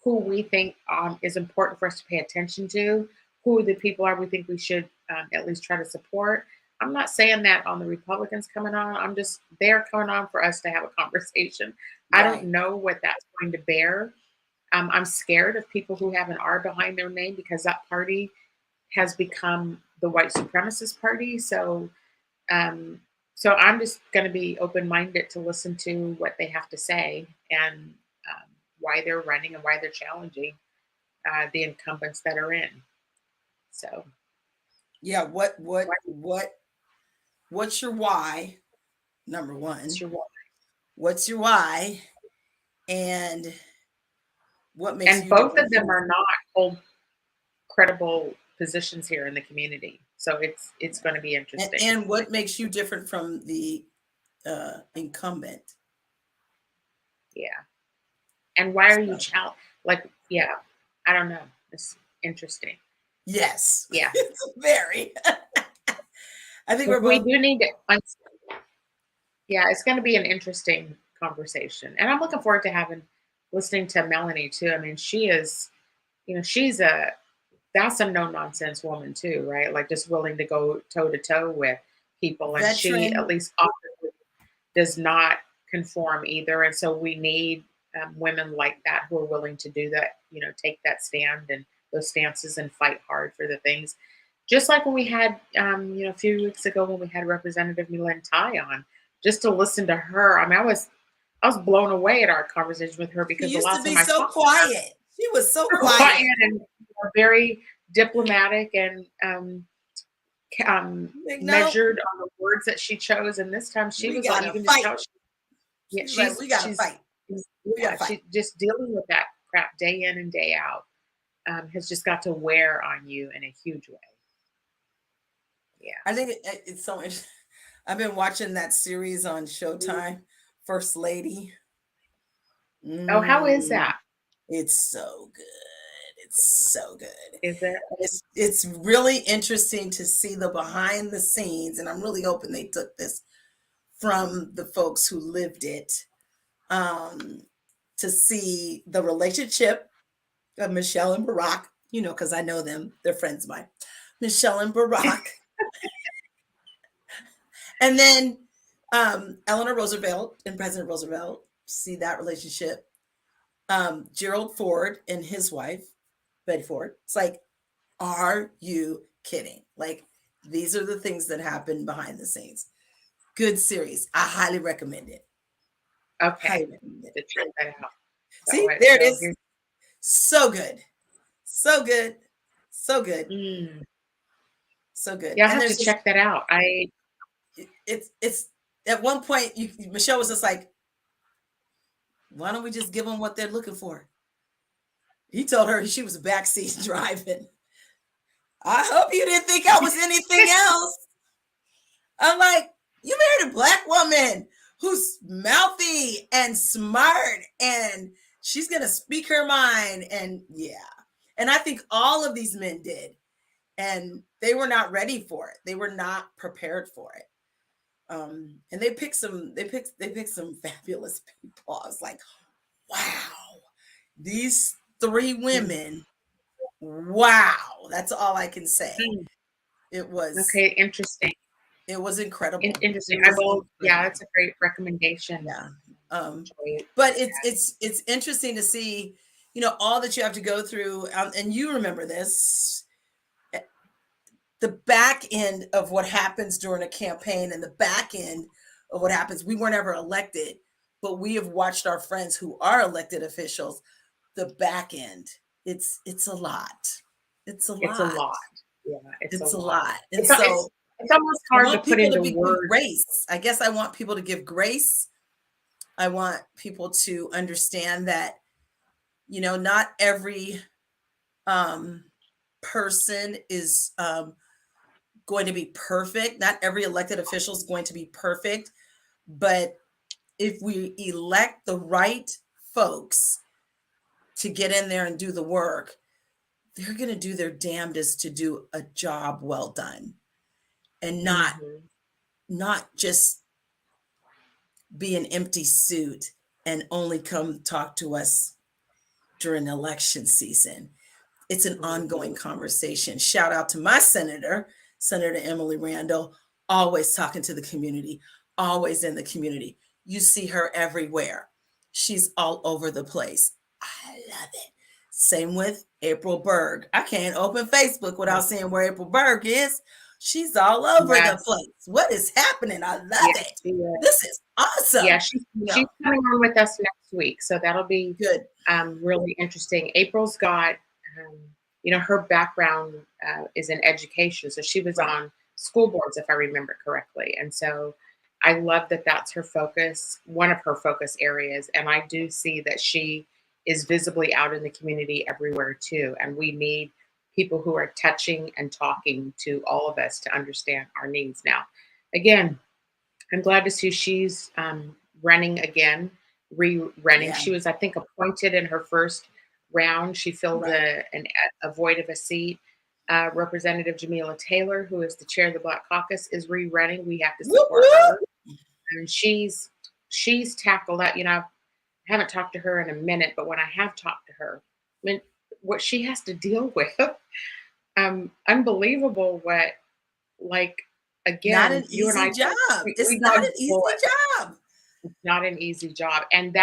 who we think is important for us to pay attention to, who the people are we think we should at least try to support. I'm not saying that on the Republicans coming on. They're coming on for us to have a conversation. Right. I don't know what that's going to bear. I'm scared of people who have an R behind their name because that party has become the white supremacist party. So I'm just going to be open-minded to listen to what they have to say and why they're running and why they're challenging the incumbents that are in. So, yeah, what's your why? Number one. What's your why? And what makes and both of them are not hold credible positions here in the community. So it's going to be interesting. And what makes you different from the incumbent? Yeah. And why are you I don't know. It's interesting. Yes. Yeah. It's very. I think we do need to. Yeah, it's going to be an interesting conversation, and I'm looking forward to listening to Melanie too. I mean, she is, that's a no nonsense woman too, right? Like just willing to go toe to toe with people, and she at least often does not conform either. And so we need women like that who are willing to do that, take that stand and those stances and fight hard for the things. Just like when we had, a few weeks ago when we had Representative Milen Tai on, just to listen to her. I mean, I was blown away at our conversation with her because she used to be so quiet. She was so quiet and very, diplomatic and measured on the words that she chose. And this time she was like, you can just tell we gotta fight. She's just dealing with that crap day in and day out. Has just got to wear on you in a huge way. Yeah, I think it's so interesting. I've been watching that series on Showtime, First Lady. Oh, how is that? It's so good. It's so good. Is it? It's really interesting to see the behind the scenes, and I'm really hoping they took this from the folks who lived it, to see the relationship of Michelle and Barack, because I know them, they're friends of mine. Michelle and Barack. And then Eleanor Roosevelt and President Roosevelt, see that relationship. Gerald Ford and his wife, Betty Ford. It's like, are you kidding? Like, these are the things that happen behind the scenes. Good series. I highly recommend it. Okay. To check that out. See, there it is. So good. So good. So good. So good. Yeah, I have to check that out. It's at one point, Michelle was just like, why don't we just give them what they're looking for? He told her she was backseat driving. I hope you didn't think I was anything else. I'm like, you married a Black woman who's mouthy and smart, and she's going to speak her mind. And yeah. And I think all of these men did. And they were not ready for it. They were not prepared for it. And they picked some fabulous people. I was like, wow, these three women. Wow. That's all I can say. It was okay. Interesting. It was incredible. Interesting. Yeah, that's a great recommendation. Yeah. But it's interesting to see, all that you have to go through. And you remember this, the back end of what happens during a campaign and the back end of what happens. We weren't ever elected, but we have watched our friends who are elected officials, the back end. It's a lot. It's a lot. It's a lot. Yeah, it's a lot. And it's almost hard to put into words. Grace. I guess I want people to give grace. I want people to understand that, not every person is going to be perfect. Not every elected official is going to be perfect. But if we elect the right folks to get in there and do the work, they're going to do their damnedest to do a job well done. And not just be an empty suit and only come talk to us during election season. It's an ongoing conversation. Shout out to my Senator Emily Randall, always talking to the community, always in the community. You see her everywhere. She's all over the place. I love it. Same with April Berg. I can't open Facebook without seeing where April Berg is. She's all over the place. What is happening? I love it. This is awesome. Yeah, she's coming on with us next week, so that'll be good. Really interesting. April's got, her background is in education, so she was on school boards, if I remember correctly, and so I love that that's her focus, one of her focus areas, and I do see that she is visibly out in the community everywhere too, and we need people who are touching and talking to all of us to understand our needs. Now, again, I'm glad to see she's running again, re-running. Yeah. She was, I think, appointed in her first round. She filled a void of a seat. Representative Jamila Taylor, who is the chair of the Black Caucus, is re-running. We have to support her. And she's tackled that. I haven't talked to her in a minute, but when I have talked to her, I mean, what she has to deal with, unbelievable. Again, not an easy job. It's not an easy job. It's not an easy job, and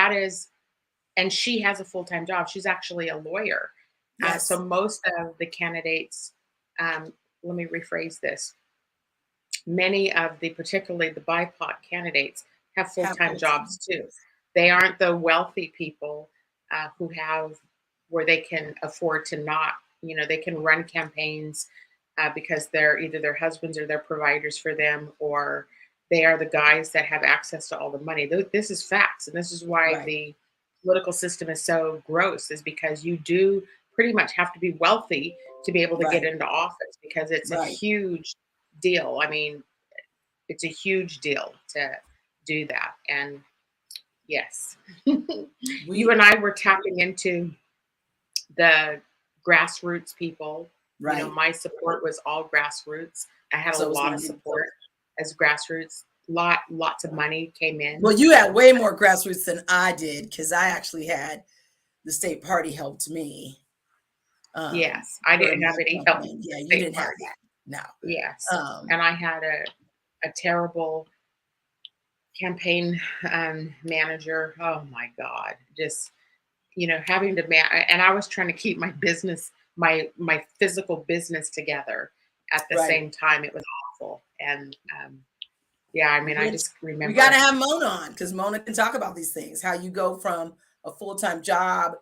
she has a full-time job. She's actually a lawyer. Yes. So most of the candidates, let me rephrase this. Many of particularly the BIPOC candidates have full-time jobs too. They aren't the wealthy people who have where they can afford to not, they can run campaigns because they're either their husbands or their providers for them, or they are the guys that have access to all the money. This is facts. And this is why the political system is so gross, is because you do pretty much have to be wealthy to be able to get into office, because it's a huge deal. I mean, it's a huge deal to do that. And yes, you and I were tapping into the grassroots people. My support was all grassroots. I had a lot of support as grassroots. Lots of money came in. Well, you had way more grassroots than I did, because I actually had the state party helped me. Yes, I didn't have any help. Yeah, you didn't have that. No. Yes, and I had a terrible campaign manager. Oh my God, just having to and I was trying to keep my business, my physical business together at the same time. It was awful. And I just remember. We got to have Mona on, because Mona can talk about these things. How you go from a full-time job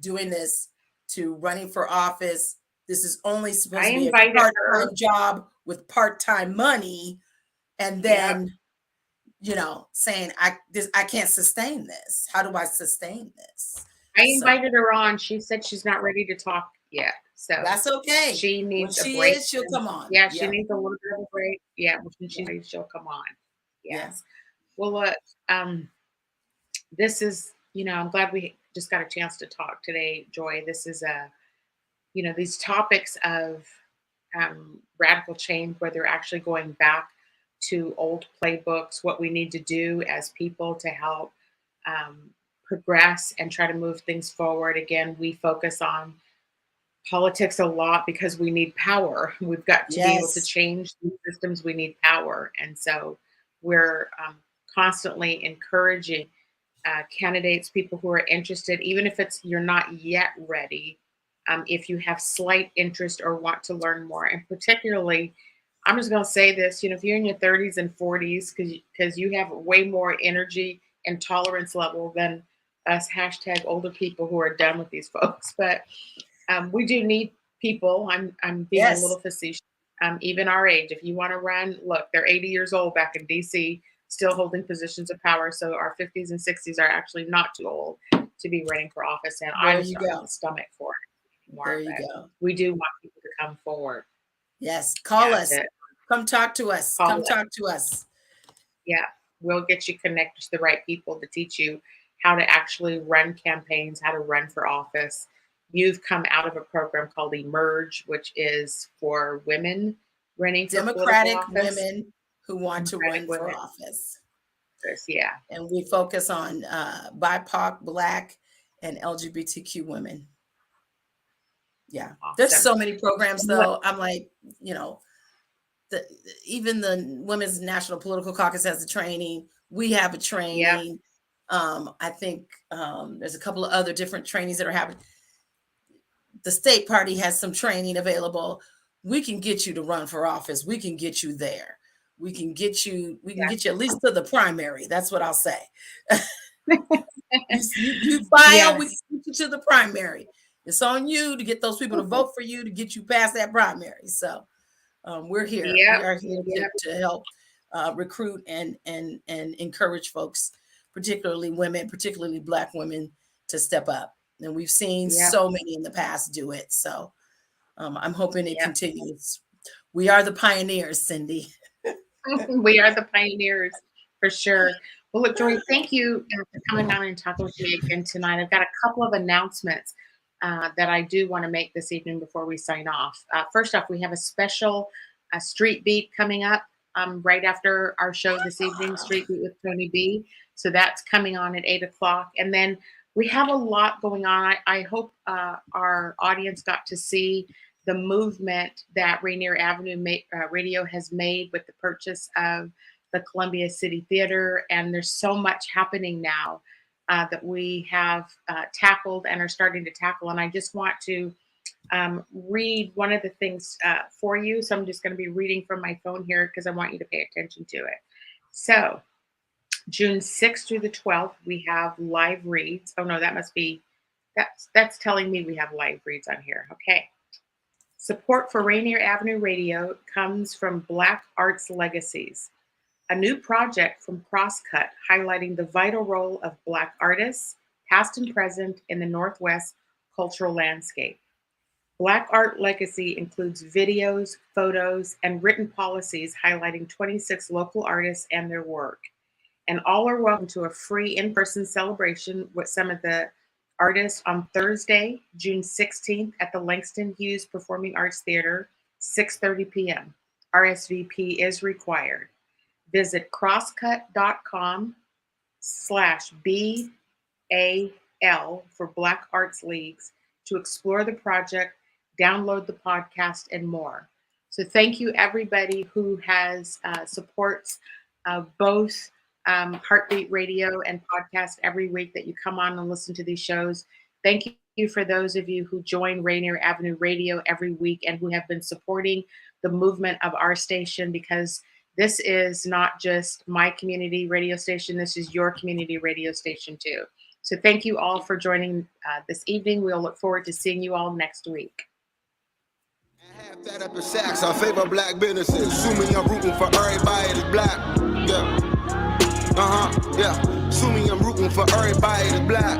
doing this to running for office. This is only supposed to be a part-time job with part-time money, and then saying I can't sustain this. How do I sustain this? I invited her on. She said she's not ready to talk yet. So that's okay. She needs a break. She'll come on. Yeah, she needs a little bit of a break. Yeah, when she's ready, she'll come on. Yes. Well, look, this is, I'm glad we just got a chance to talk today, Joy. This is these topics of radical change, where they're actually going back to old playbooks, what we need to do as people to help progress and try to move things forward. Again, we focus on politics a lot because we need power. We've got to be able to change these systems. We need power. And so we're constantly encouraging candidates, people who are interested, even if you're not yet ready, if you have slight interest or want to learn more. And particularly, I'm just going to say this, if you're in your 30s and 40s, because you have way more energy and tolerance level than us #older people who are done with these folks. But we do need people. I'm being a little facetious. Even our age, if you want to run, look, they're 80 years old back in DC, still holding positions of power. So our 50s and 60s are actually not too old to be running for office. And I just don't have the stomach for it anymore. There you go. We do want people to come forward. Yes. Call us. Come talk to us. Come talk to us. Yeah. We'll get you connected to the right people to teach you how to actually run campaigns, how to run for office. You've come out of a program called Emerge, which is for women running for Democratic office. Women who want to run for office. Yeah. And we focus on BIPOC, Black, and LGBTQ women. Yeah. Awesome. There's so many programs, though. I'm like, even the Women's National Political Caucus has a training. We have a training. Yeah. I think there's a couple of other different trainings that are happening. The state party has some training available. We can get you to run for office. We can get you there. We can get you at least to the primary. That's what I'll say. you file, we can get you to the primary. It's on you to get those people to vote for you, to get you past that primary. So we're here. Yep. We are here to help recruit and encourage folks, particularly women, particularly Black women, to step up. And we've seen so many in the past do it. So I'm hoping it continues. We are the pioneers, Cindi. We are the pioneers, for sure. Well, look, Joy, thank you for coming on and talking with me again tonight. I've got a couple of announcements that I do want to make this evening before we sign off. First off, we have a special Street Beat coming up right after our show this evening, Street Beat with Tony B. So that's coming on at 8 o'clock. And then we have a lot going on. I hope our audience got to see the movement that Rainier Avenue Radio has made with the purchase of the Columbia City Theater. And there's so much happening now that we have tackled and are starting to tackle. And I just want to read one of the things for you. So I'm just going to be reading from my phone here because I want you to pay attention to it. So June 6th through the 12th, we have live reads. Oh no, that must be, that's telling me we have live reads on here. Okay. Support for Rainier Avenue Radio comes from Black Arts Legacies, a new project from Crosscut highlighting the vital role of Black artists, past and present, in the Northwest cultural landscape. Black Art Legacy includes videos, photos, and written policies highlighting 26 local artists and their work. And all are welcome to a free in-person celebration with some of the artists on Thursday, June 16th at the Langston Hughes Performing Arts Theater, 6:30 p.m. RSVP is required. Visit crosscut.com/BAL for Black Arts Leagues to explore the project, download the podcast, and more. So thank you everybody who has supports both Heartbeat Radio and podcast every week that you come on and listen to these shows. Thank you for those of you who join Rainier Avenue Radio every week and who have been supporting the movement of our station, because this is not just my community radio station, this is your community radio station too. So thank you all for joining this evening. We'll look forward to seeing you all next week. Half that up in Saks, I favor black businesses. Assuming I'm rooting for everybody that's black. Yeah. Yeah. Assuming I'm rooting for everybody that's black.